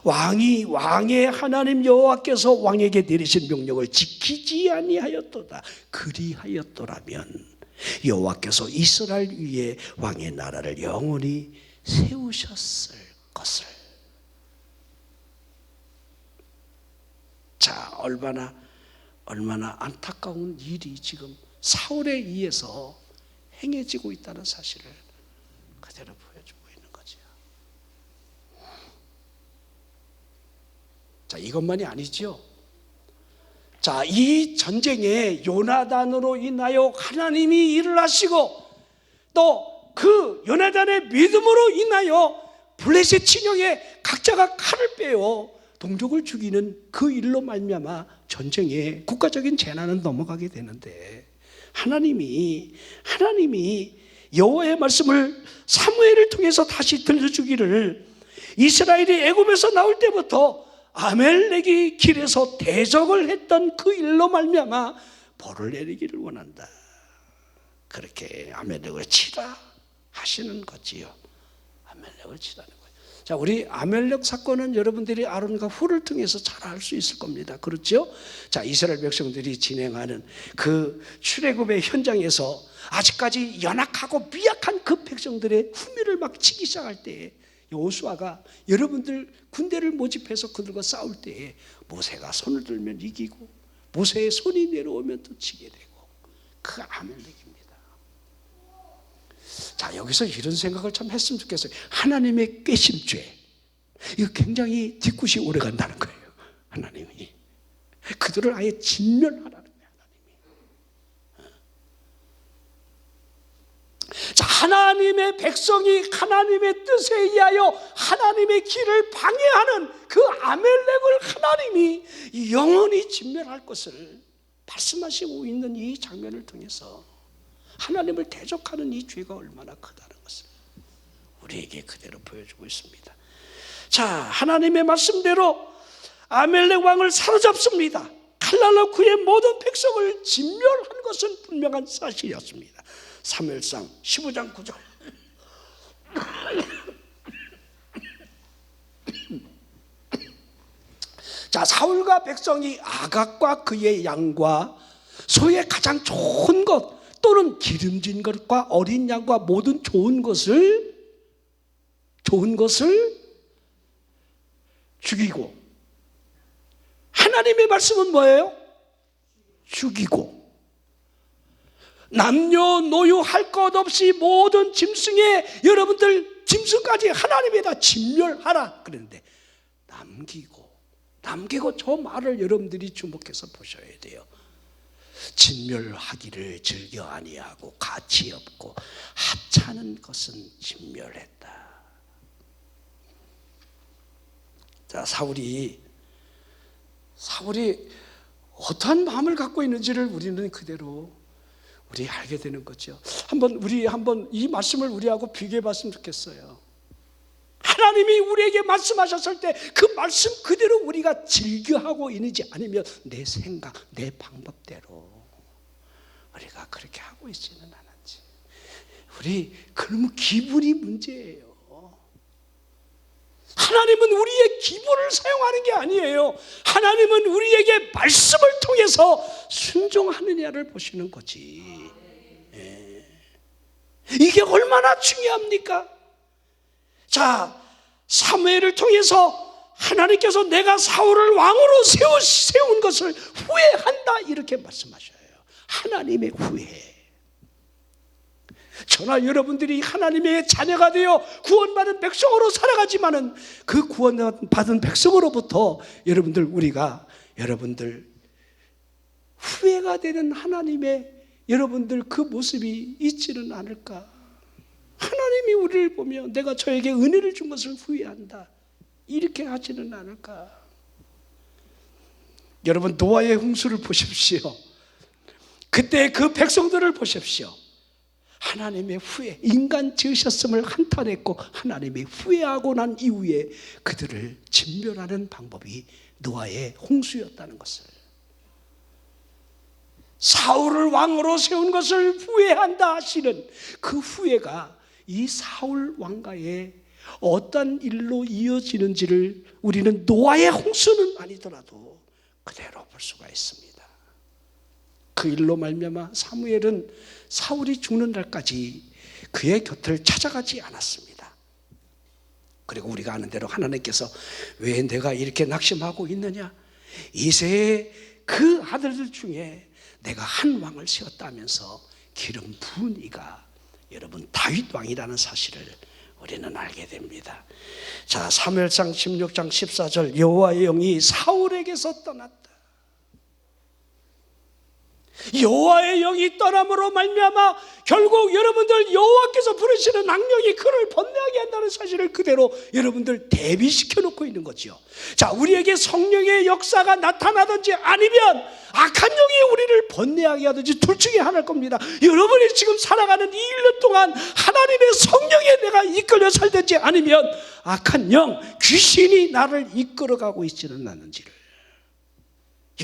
왕의 하나님 여호와께서 왕에게 내리신 명령을 지키지 아니하였도다. 그리하였더라면 여호와께서 이스라엘 위에 왕의 나라를 영원히 세우셨을 것을. 자, 얼마나 안타까운 일이 지금 사울에 의해서 행해지고 있다는 사실을 그대로 보여주고 있는 거죠. 자, 이것만이 아니죠. 자, 이 전쟁에 요나단으로 인하여 하나님이 일을 하시고 또 그 요나단의 믿음으로 인하여 블레셋 진영에 각자가 칼을 빼어 동족을 죽이는 그 일로 말미암아 전쟁에 국가적인 재난은 넘어가게 되는데 하나님이 여호와의 말씀을 사무엘을 통해서 다시 들려주기를 이스라엘이 애굽에서 나올 때부터 아멜렉이 길에서 대적을 했던 그 일로 말미암아 벌을 내리기를 원한다. 그렇게 아멜렉을 치라 하시는 거지요. 아멜렉을 치라는 거예요. 자, 우리 아멜렉 사건은 여러분들이 아론과 훌을 통해서 잘 알 수 있을 겁니다. 그렇죠? 자, 이스라엘 백성들이 진행하는 그 출애굽의 현장에서 아직까지 연약하고 미약한 그 백성들의 후미를 막 치기 시작할 때에 여호수아가 여러분들 군대를 모집해서 그들과 싸울 때에 모세가 손을 들면 이기고 모세의 손이 내려오면 또 치게 되고 그 아멜렉입니다. 자, 여기서 이런 생각을 참 했으면 좋겠어요. 하나님의 꾀심죄, 이거 굉장히 뒤끝이 오래 간다는 거예요. 하나님이 그들을 아예 진멸하라는 거예요. 하나님이. 자, 하나님의 백성이 하나님의 뜻에 의하여 하나님의 길을 방해하는 그 아멜렉을 하나님이 영원히 진멸할 것을 말씀하시고 있는 이 장면을 통해서 하나님을 대적하는 이 죄가 얼마나 크다는 것을 우리에게 그대로 보여주고 있습니다. 자, 하나님의 말씀대로 아멜렉 왕을 사로잡습니다. 칼날로 그의 모든 백성을 진멸한 것은 분명한 사실이었습니다. 사무엘상 15장 9절. 자, 사울과 백성이 아각과 그의 양과 소의 가장 좋은 것 또는 기름진 것과 어린 양과 모든 좋은 것을 죽이고, 하나님의 말씀은 뭐예요? 죽이고 남녀노소 할 것 없이 모든 짐승의 여러분들 짐승까지 하나님이 다 진멸하라 그랬는데 남기고 저 말을 여러분들이 주목해서 보셔야 돼요. 진멸하기를 즐겨 아니하고 가치 없고 하찮은 것은 진멸했다. 자, 사울이 어떠한 마음을 갖고 있는지를 우리는 그대로 우리 알게 되는 거죠. 우리 한번 이 말씀을 우리하고 비교해 봤으면 좋겠어요. 하나님이 우리에게 말씀하셨을 때 그 말씀 그대로 우리가 즐겨하고 있는지 아니면 내 생각, 내 방법대로 우리가 그렇게 하고 있지는 않은지. 그러면 기분이 문제예요. 하나님은 우리의 기분을 사용하는 게 아니에요. 하나님은 우리에게 말씀을 통해서 순종하느냐를 보시는 거지. 이게 얼마나 중요합니까? 자, 사무엘을 통해서 하나님께서 내가 사울을 왕으로 세운 것을 후회한다 이렇게 말씀하셔요. 하나님의 후회. 저나 여러분들이 하나님의 자녀가 되어 구원받은 백성으로 살아가지만은 그 구원받은 백성으로부터 여러분들 후회가 되는 하나님의 여러분들 그 모습이 있지는 않을까? 하나님이 우리를 보며 내가 저에게 은혜를 준 것을 후회한다 이렇게 하지는 않을까? 여러분, 노아의 홍수를 보십시오. 그때 그 백성들을 보십시오. 하나님의 후회, 인간 지으셨음을 한탄했고 하나님이 후회하고 난 이후에 그들을 진멸하는 방법이 노아의 홍수였다는 것을, 사울을 왕으로 세운 것을 후회한다 하시는 그 후회가 이 사울 왕가의 어떤 일로 이어지는지를 우리는 노아의 홍수는 아니더라도 그대로 볼 수가 있습니다. 그 일로 말미암아 사무엘은 사울이 죽는 날까지 그의 곁을 찾아가지 않았습니다. 그리고 우리가 아는 대로 하나님께서 왜 내가 이렇게 낙심하고 있느냐, 이새의 그 아들들 중에 내가 한 왕을 세웠다면서 기름 부은 이가 여러분 다윗 왕이라는 사실을 우리는 알게 됩니다. 자, 사무엘상 16장 14절, 여호와의 영이 사울에게서 떠났다. 여호와의 영이 떠남으로 말미암아 결국 여러분들 여호와께서 부르시는 악령이 그를 번뇌하게 한다는 사실을 그대로 여러분들 대비시켜 놓고 있는 거죠. 자, 우리에게 성령의 역사가 나타나든지 아니면 악한 영이 우리를 번뇌하게 하든지 둘 중에 하나일 겁니다. 여러분이 지금 살아가는 이 1년 동안 하나님의 성령에 내가 이끌려 살든지 아니면 악한 영, 귀신이 나를 이끌어가고 있지는 않는지를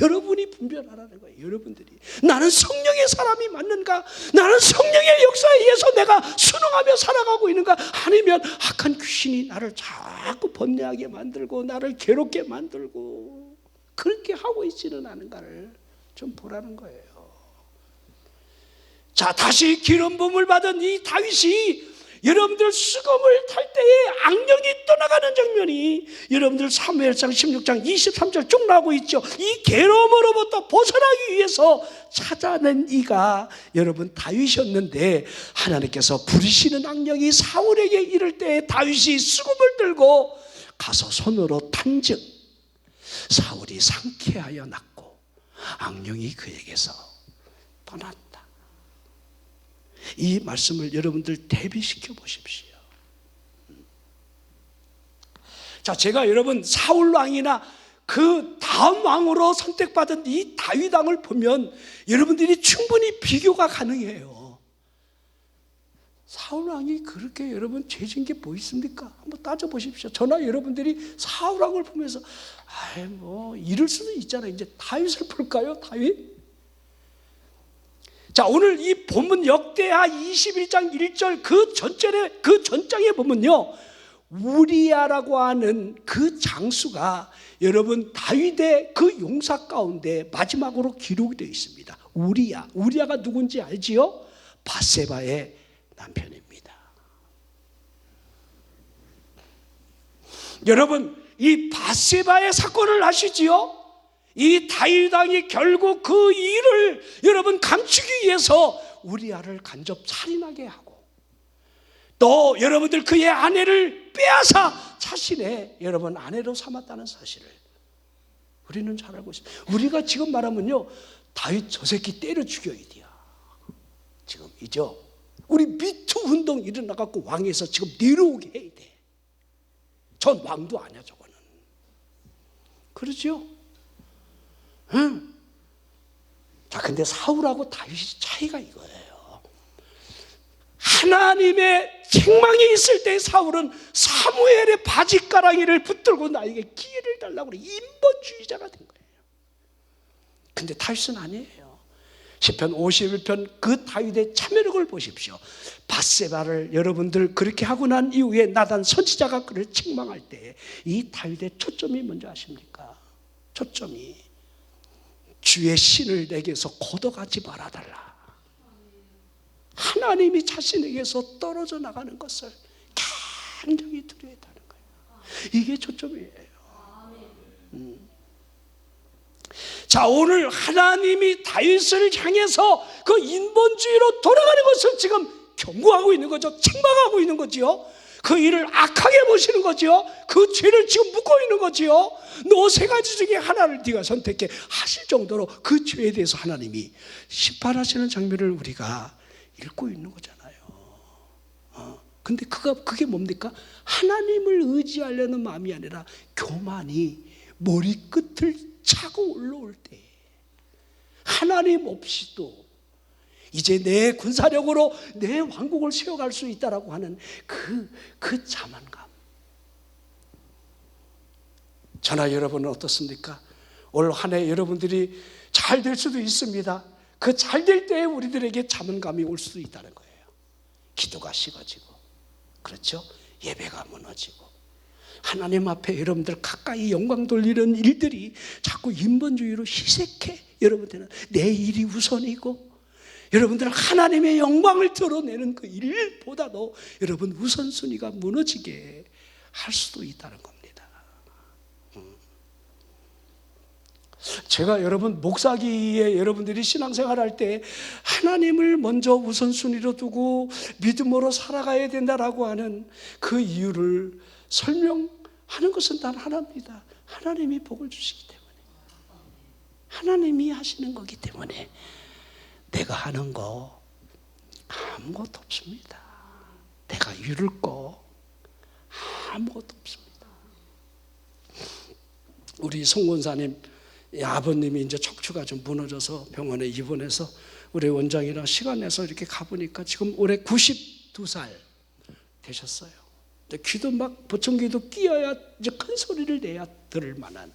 여러분이 분별하라는 거예요. 여러분들이 나는 성령의 사람이 맞는가, 나는 성령의 역사에 의해서 내가 순응하며 살아가고 있는가, 아니면 악한 귀신이 나를 자꾸 번뇌하게 만들고 나를 괴롭게 만들고 그렇게 하고 있지는 않은가를 좀 보라는 거예요. 자, 다시 기름 부음을 받은 이 다윗이 여러분들 수금을 탈 때에 악령이 떠나가는 장면이 여러분들 사무엘상 16장 23절 쭉 나오고 있죠. 이 괴로움으로부터 벗어나기 위해서 찾아낸 이가 여러분 다윗이었는데, 하나님께서 부리시는 악령이 사울에게 이를 때에 다윗이 수금을 들고 가서 손으로 탄즉 사울이 상쾌하여 낫고 악령이 그에게서 떠났다. 이 말씀을 여러분들 대비시켜 보십시오. 자, 제가 여러분 사울 왕이나 그 다음 왕으로 선택받은 이 다윗 왕을 보면 여러분들이 충분히 비교가 가능해요. 사울 왕이 그렇게 여러분 죄진 게 뭐 있습니까? 한번 따져 보십시오. 저나 여러분들이 사울 왕을 보면서 뭐 이럴 수도 있잖아요. 이제 다윗을 볼까요? 다윗? 자, 오늘 이 본문 역대하 21장 1절 그 전장에 보면요, 우리야라고 하는 그 장수가 여러분 다윗의 그 용사 가운데 마지막으로 기록이 되어 있습니다. 우리야가 누군지 알지요? 밧세바의 남편입니다. 여러분, 이 밧세바의 사건을 아시지요? 이 다윗 왕이 결국 그 일을 여러분 감추기 위해서 우리아를 간접 살인하게 하고, 또 여러분들 그의 아내를 빼앗아 자신의 여러분 아내로 삼았다는 사실을 우리는 잘 알고 있습니다. 우리가 지금 말하면요, 다윗 저 새끼 때려 죽여야 돼요. 지금이죠. 우리 미투 운동 일어나갖고 왕에서 지금 내려오게 해야 돼. 전 왕도 아니야 저거는. 그렇죠? 응. 자, 근데 사울하고 다윗이 차이가 이거예요. 하나님의 책망이 있을 때 사울은 사무엘의 바지가랑이를 붙들고 나에게 기회를 달라고 그래. 인본주의자가 된 거예요. 근데 다윗은 아니에요. 시편 51편 그 다윗의 참여력을 보십시오. 밧세바를 여러분들 그렇게 하고 난 이후에 나단 선지자가 그를 책망할 때 이 다윗의 초점이 뭔지 아십니까? 초점이 주의 신을 내게서 걷어가지 말아달라. 하나님이 자신에게서 떨어져 나가는 것을 굉장히 두려워했다는 거예요. 이게 초점이에요. 자, 오늘 하나님이 다윗을 향해서 그 인본주의로 돌아가는 것을 지금 경고하고 있는 거죠. 책망하고 있는 거지요. 그 일을 악하게 보시는 거지요. 그 죄를 지금 묻고 있는 거지요. 너 세 가지 중에 하나를 네가 선택해 하실 정도로 그 죄에 대해서 하나님이 심판하시는 장면을 우리가 읽고 있는 거잖아요. 근데 그게 뭡니까? 하나님을 의지하려는 마음이 아니라 교만이 머리끝을 차고 올라올 때 하나님 없이도 이제 내 군사력으로 내 왕국을 세워갈 수 있다라고 하는 그 자만감. 저나 여러분은 어떻습니까? 올 한 해 여러분들이 잘 될 수도 있습니다. 그 잘 될 때에 우리들에게 자만감이 올 수도 있다는 거예요. 기도가 식어지고, 그렇죠? 예배가 무너지고, 하나님 앞에 여러분들 가까이 영광 돌리는 일들이 자꾸 인본주의로 희색해. 여러분들은 내 일이 우선이고, 여러분들 하나님의 영광을 드러내는 그 일보다도 여러분 우선순위가 무너지게 할 수도 있다는 겁니다. 제가 여러분 목사기에 여러분들이 신앙생활할 때 하나님을 먼저 우선순위로 두고 믿음으로 살아가야 된다라고 하는 그 이유를 설명하는 것은 단 하나입니다. 하나님이 복을 주시기 때문에, 하나님이 하시는 거기 때문에 내가 하는 거 아무것도 없습니다. 내가 이룰 거 아무것도 없습니다. 우리 송권사님 아버님이 이제 척추가 좀 무너져서 병원에 입원해서 우리 원장이랑 시간 내서 이렇게 가보니까 지금 올해 92살 되셨어요. 귀도 막 보청기도 끼어야 이제 큰 소리를 내야 들을 만한,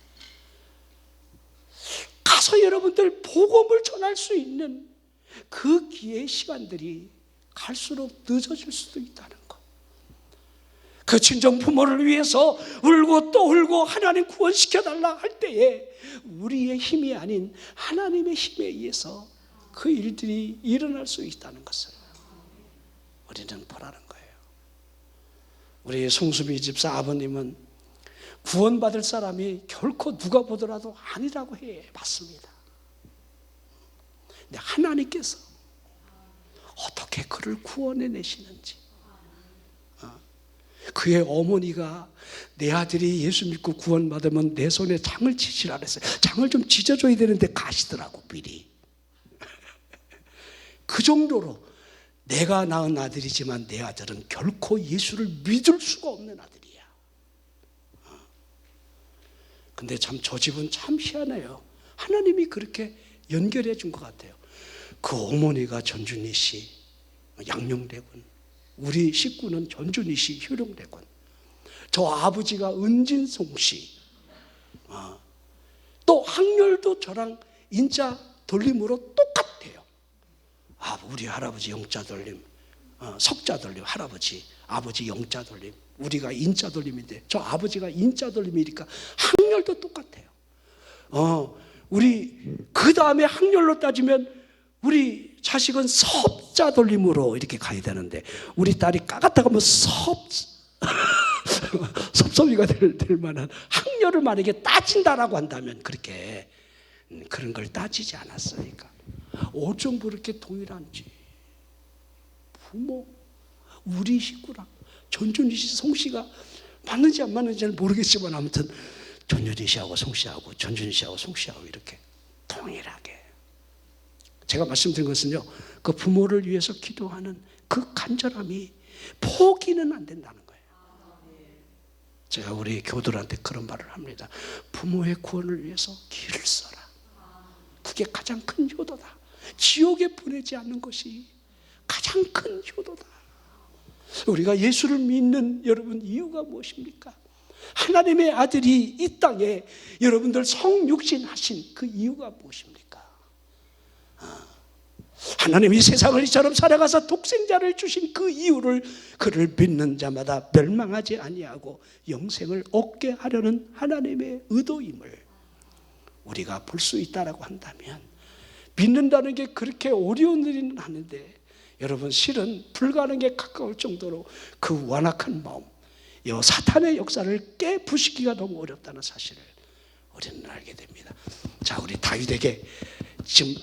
가서 여러분들 복음을 전할 수 있는 그 기회의 시간들이 갈수록 늦어질 수도 있다는 것. 그 친정 부모를 위해서 울고 또 울고 하나님 구원시켜달라 할 때에 우리의 힘이 아닌 하나님의 힘에 의해서 그 일들이 일어날 수 있다는 것을 우리는 보라는 거예요. 우리 송수미 집사 아버님은 구원받을 사람이 결코 누가 보더라도 아니라고 해 맞습니다. 근데 하나님께서 어떻게 그를 구원해 내시는지, 그의 어머니가 내 아들이 예수 믿고 구원받으면 내 손에 장을 치시라 그랬어요. 장을 좀 찢어줘야 되는데 가시더라고 미리. 그 정도로 내가 낳은 아들이지만 내 아들은 결코 예수를 믿을 수가 없는 아들이야. 근데 참 저 집은 참 희한해요. 하나님이 그렇게 연결해 준 것 같아요. 그 어머니가 전준희 씨, 양용대군, 우리 식구는 전준희 씨, 효령대군, 저 아버지가 은진송 씨, 또 학렬도 저랑 인자 돌림으로 똑같아요. 우리 할아버지 영자 돌림, 석자 돌림, 할아버지, 아버지 영자 돌림, 우리가 인자 돌림인데 저 아버지가 인자 돌림이니까 학렬도 똑같아요. 우리 그 다음에 학렬로 따지면 우리 자식은 섭자 돌림으로 이렇게 가야 되는데 우리 딸이 까갔다가 뭐 섭섭이가 될 만한 학렬을 만약에 따진다라고 한다면 그렇게 그런 걸 따지지 않았으니까 어쩜 그렇게 동일한지. 부모, 우리 식구랑 전준희 씨, 송 씨가 맞는지 안 맞는지는 모르겠지만 아무튼 전준희 씨하고 송 씨하고 전준희 씨하고 송 씨하고 이렇게 동일하게. 제가 말씀드린 것은요, 그 부모를 위해서 기도하는 그 간절함이 포기는 안 된다는 거예요. 제가 우리 교들한테 그런 말을 합니다. 부모의 구원을 위해서 길을 써라. 그게 가장 큰 효도다. 지옥에 보내지 않는 것이 가장 큰 효도다. 우리가 예수를 믿는 여러분 이유가 무엇입니까? 하나님의 아들이 이 땅에 여러분들 성육신 하신 그 이유가 무엇입니까? 하나님이 세상을 이처럼 살아가서 독생자를 주신 그 이유를 그를 믿는 자마다 멸망하지 아니하고 영생을 얻게 하려는 하나님의 의도임을 우리가 볼 수 있다라고 한다면, 믿는다는 게 그렇게 어려운 일은 아닌데 여러분 실은 불가능에 가까울 정도로 그 완악한 마음, 이 사탄의 역사를 깨부시기가 너무 어렵다는 사실을 우리는 알게 됩니다. 자, 우리 다윗에게 지금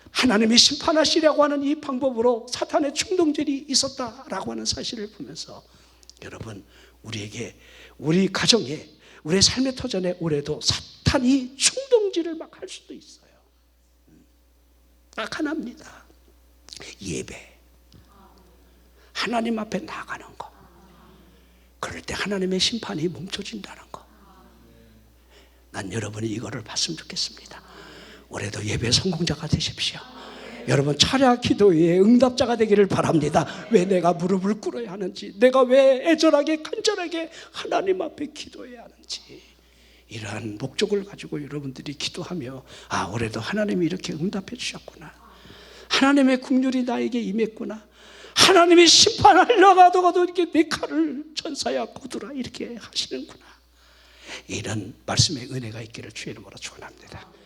하나님이 심판하시려고 하는 이 방법으로 사탄의 충동질이 있었다라고 하는 사실을 보면서 여러분 우리에게, 우리 가정에, 우리의 삶의 터전에 올해도 사탄이 충동질을 막 할 수도 있어요. 딱 하나입니다. 예배, 하나님 앞에 나가는 거. 그럴 때 하나님의 심판이 멈춰진다는 거. 난 여러분이 이거를 봤으면 좋겠습니다. 올해도 예배 성공자가 되십시오. 여러분 철야 기도의 응답자가 되기를 바랍니다. 왜 내가 무릎을 꿇어야 하는지, 내가 왜 애절하게 간절하게 하나님 앞에 기도해야 하는지, 이러한 목적을 가지고 여러분들이 기도하며 올해도 하나님이 이렇게 응답해 주셨구나, 하나님의 긍휼이 나에게 임했구나, 하나님이 심판하려고 하더라도 이렇게 내 칼을 천사야 거두라 이렇게 하시는구나, 이런 말씀의 은혜가 있기를 주의 이름으로 축원합니다.